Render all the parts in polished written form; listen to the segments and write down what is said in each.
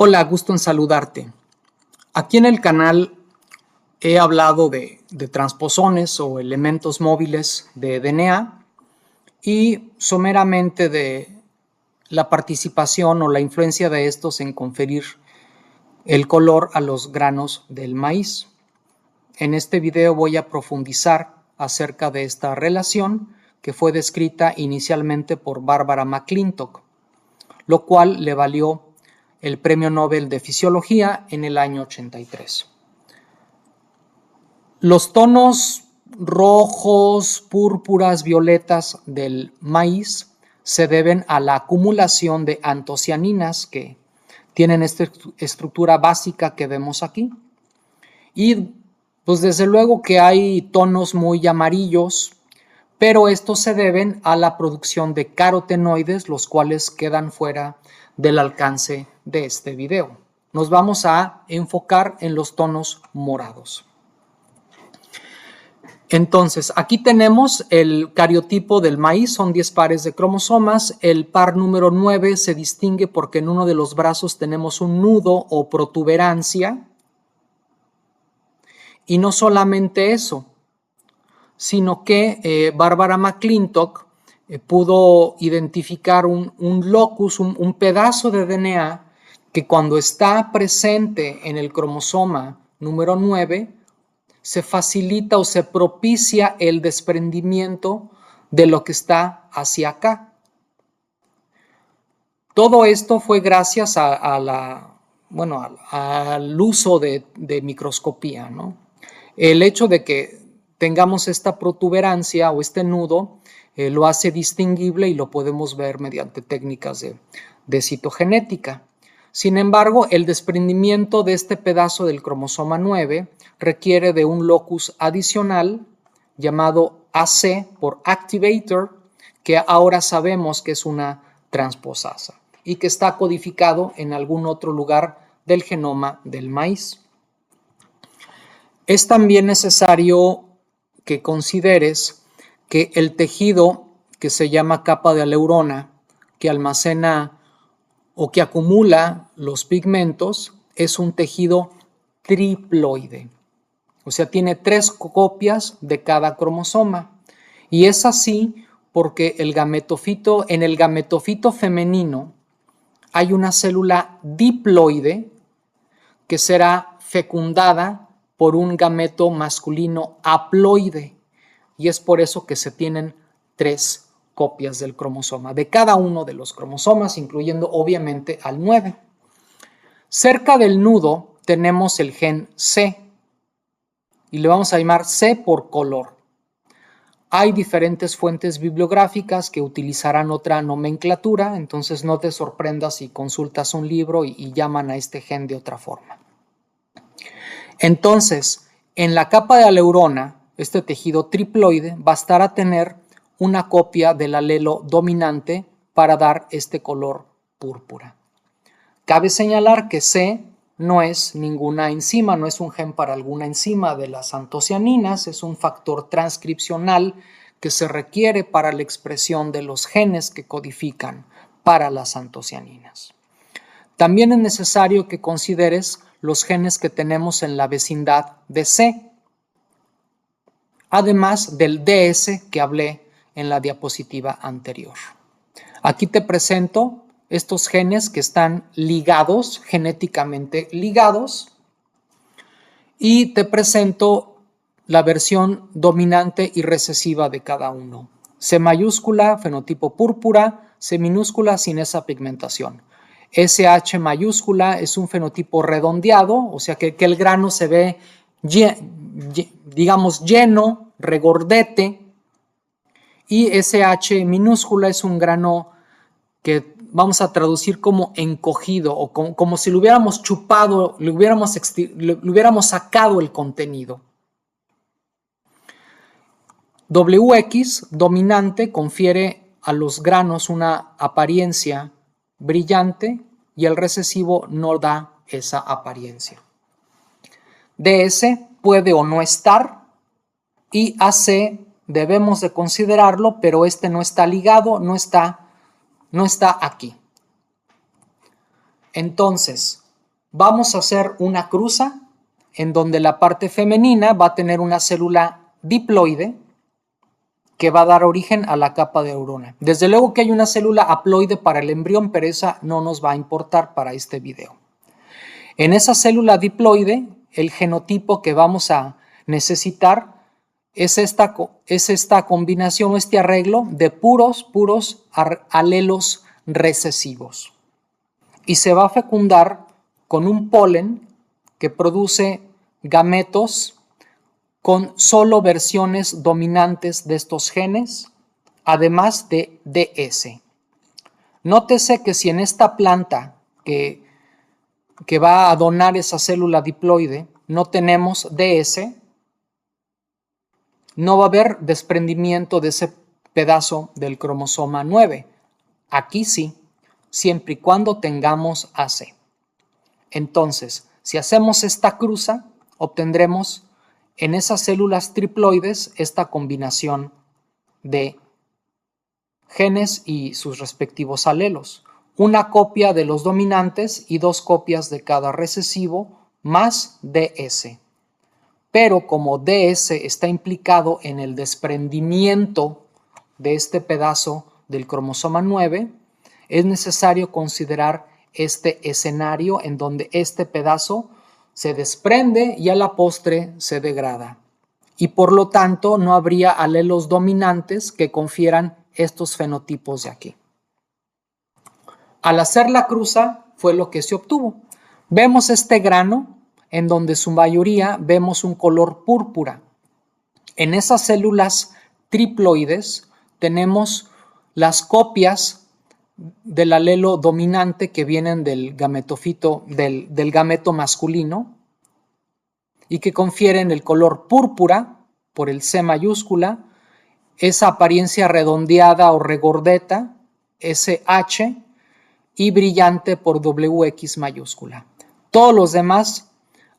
Hola, gusto en saludarte. Aquí en el canal he hablado de transposones o elementos móviles de DNA y someramente de la participación o la influencia de estos en conferir el color a los granos del maíz. En este video voy a profundizar acerca de esta relación que fue descrita inicialmente por Barbara McClintock, lo cual le valió el Premio Nobel de Fisiología en el año 83. Los tonos rojos, púrpuras, violetas del maíz se deben a la acumulación de antocianinas que tienen esta estructura básica que vemos aquí. Y pues desde luego que hay tonos muy amarillos, pero estos se deben a la producción de carotenoides, los cuales quedan fuera del alcance de este video. Nos vamos a enfocar en los tonos morados. Entonces, aquí tenemos el cariotipo del maíz, son 10 pares de cromosomas. El par número 9 se distingue porque en uno de los brazos tenemos un nudo o protuberancia. Y no solamente eso, sino que Barbara McClintock pudo identificar un locus, un pedazo de DNA que cuando está presente en el cromosoma número 9, se facilita o se propicia el desprendimiento de lo que está hacia acá. Todo esto fue gracias al uso de microscopía, ¿no? El hecho de que tengamos esta protuberancia o este nudo lo hace distinguible y lo podemos ver mediante técnicas de citogenética. Sin embargo, el desprendimiento de este pedazo del cromosoma 9 requiere de un locus adicional llamado AC por activator, que ahora sabemos que es una transposasa y que está codificado en algún otro lugar del genoma del maíz. Es también necesario que consideres que el tejido que se llama capa de aleurona, que almacena o que acumula los pigmentos, es un tejido triploide. O sea, tiene 3 copias de cada cromosoma. Y es así porque en el gametofito femenino hay una célula diploide que será fecundada por un gameto masculino haploide, y es por eso que se tienen 3 copias del cromosoma, de cada uno de los cromosomas, incluyendo obviamente al 9. Cerca del nudo tenemos el gen C, y le vamos a llamar C por color. Hay diferentes fuentes bibliográficas que utilizarán otra nomenclatura, entonces no te sorprendas si consultas un libro y llaman a este gen de otra forma. Entonces, en la capa de aleurona, este tejido triploide bastará tener una copia del alelo dominante para dar este color púrpura. Cabe señalar que C no es ninguna enzima, no es un gen para alguna enzima de las antocianinas, es un factor transcripcional que se requiere para la expresión de los genes que codifican para las antocianinas. También es necesario que consideres los genes que tenemos en la vecindad de C, además del DS que hablé en la diapositiva anterior. Aquí te presento estos genes que están ligados, genéticamente ligados, y te presento la versión dominante y recesiva de cada uno. C mayúscula, fenotipo púrpura, C minúscula sin esa pigmentación. SH mayúscula es un fenotipo redondeado, o sea que el grano se ve, digamos, lleno, regordete, y SH minúscula es un grano que vamos a traducir como encogido o como si lo hubiéramos chupado, le hubiéramos sacado el contenido. WX dominante confiere a los granos una apariencia brillante y el recesivo no da esa apariencia. DS puede o no estar, y AC debemos de considerarlo, pero este no está ligado, no está aquí. Entonces, vamos a hacer una cruza en donde la parte femenina va a tener una célula diploide que va a dar origen a la capa de neurona. Desde luego que hay una célula haploide para el embrión, pero esa no nos va a importar para este video. En esa célula diploide, el genotipo que vamos a necesitar es esta combinación, este arreglo de puros alelos recesivos. Y se va a fecundar con un polen que produce gametos con solo versiones dominantes de estos genes, además de DS. Nótese que si en esta planta que va a donar esa célula diploide no tenemos DS, no va a haber desprendimiento de ese pedazo del cromosoma 9. Aquí sí, siempre y cuando tengamos AC. Entonces, si hacemos esta cruza, obtendremos en esas células triploides esta combinación de genes y sus respectivos alelos. Una copia de los dominantes y 2 copias de cada recesivo más DS. Pero como DS está implicado en el desprendimiento de este pedazo del cromosoma 9, es necesario considerar este escenario en donde este pedazo se desprende y a la postre se degrada. Y por lo tanto no habría alelos dominantes que confieran estos fenotipos de aquí. Al hacer la cruza fue lo que se obtuvo. Vemos este grano en donde su mayoría vemos un color púrpura. En esas células triploides tenemos las copias del alelo dominante que vienen del gametofito, del gameto masculino y que confieren el color púrpura por el C mayúscula, esa apariencia redondeada o regordeta, SH, y brillante por WX mayúscula. Todos los demás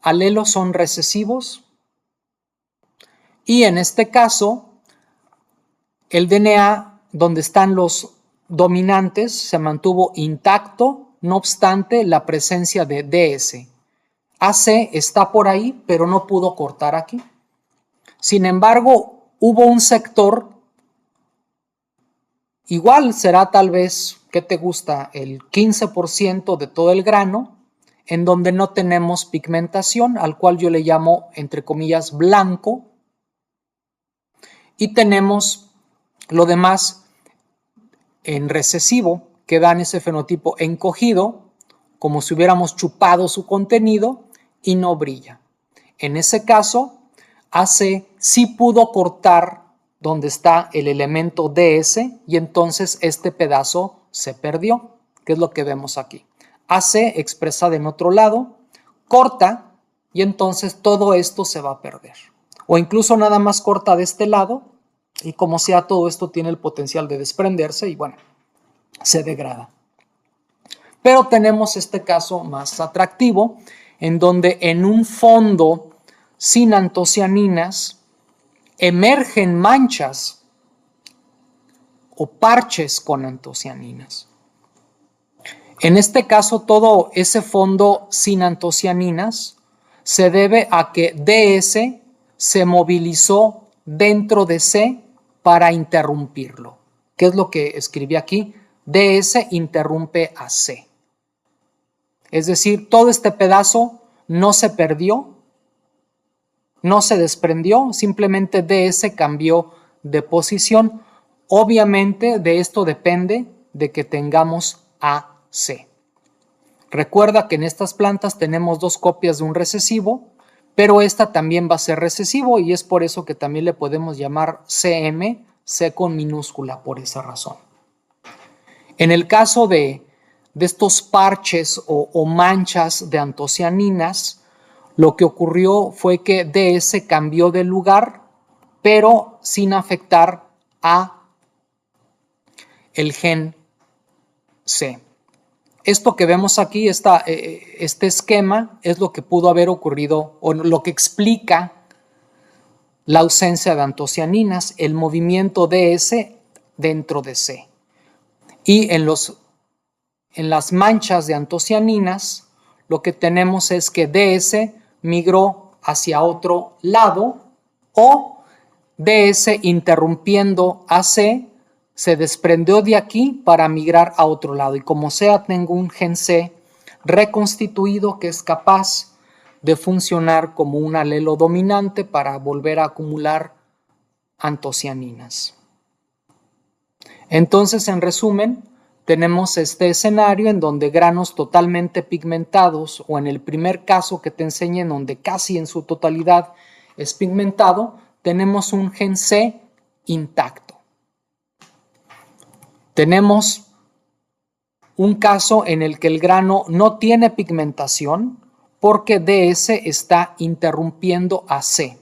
alelos son recesivos y en este caso el DNA donde están los dominantes se mantuvo intacto, no obstante la presencia de DS. AC está por ahí, pero no pudo cortar aquí. Sin embargo, hubo un sector, igual será tal vez, ¿qué te gusta? El 15% de todo el grano, en donde no tenemos pigmentación, al cual yo le llamo, entre comillas, blanco. Y tenemos lo demás en recesivo, que dan ese fenotipo encogido, como si hubiéramos chupado su contenido, y no brilla. En ese caso, AC sí pudo cortar donde está el elemento DS y entonces este pedazo se perdió, que es lo que vemos aquí. AC expresada en otro lado, corta y entonces todo esto se va a perder. O incluso nada más corta de este lado y como sea todo esto tiene el potencial de desprenderse y bueno, se degrada. Pero tenemos este caso más atractivo en donde en un fondo sin antocianinas emergen manchas o parches con antocianinas. En este caso, todo ese fondo sin antocianinas se debe a que DS se movilizó dentro de C para interrumpirlo. ¿Qué es lo que escribí aquí? DS interrumpe a C. Es decir, todo este pedazo no se perdió, no se desprendió, simplemente DS cambió de posición. Obviamente de esto depende de que tengamos AC. Recuerda que en estas plantas tenemos 2 copias de un recesivo, pero esta también va a ser recesivo y es por eso que también le podemos llamar CM, C con minúscula, por esa razón. En el caso de estos parches o manchas de antocianinas, lo que ocurrió fue que DS cambió de lugar, pero sin afectar a el gen C. Esto que vemos aquí, este esquema, es lo que pudo haber ocurrido o lo que explica la ausencia de antocianinas, el movimiento DS dentro de C. Y en las manchas de antocianinas, lo que tenemos es que DS migró hacia otro lado o DS interrumpiendo AC se desprendió de aquí para migrar a otro lado. Y como sea, tengo un gen C reconstituido que es capaz de funcionar como un alelo dominante para volver a acumular antocianinas. Entonces, en resumen, tenemos este escenario en donde granos totalmente pigmentados, o en el primer caso que te enseñé, en donde casi en su totalidad es pigmentado, tenemos un gen C intacto. Tenemos un caso en el que el grano no tiene pigmentación porque DS está interrumpiendo a C.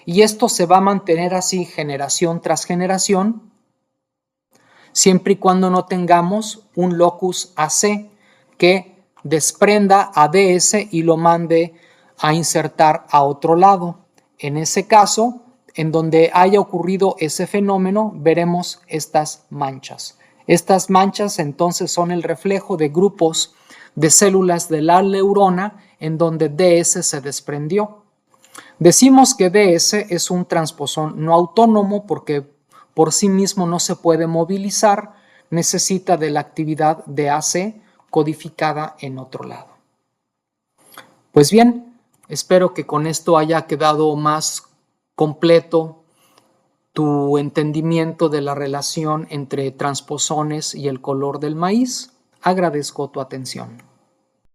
Y esto se va a mantener así generación tras generación, siempre y cuando no tengamos un locus AC que desprenda a DS y lo mande a insertar a otro lado. En ese caso, en donde haya ocurrido ese fenómeno, veremos estas manchas. Estas manchas entonces son el reflejo de grupos de células de la neurona en donde DS se desprendió. Decimos que DS es un transposón no autónomo porque por sí mismo no se puede movilizar, necesita de la actividad de AC codificada en otro lado. Pues bien, espero que con esto haya quedado más completo tu entendimiento de la relación entre transposones y el color del maíz. Agradezco tu atención.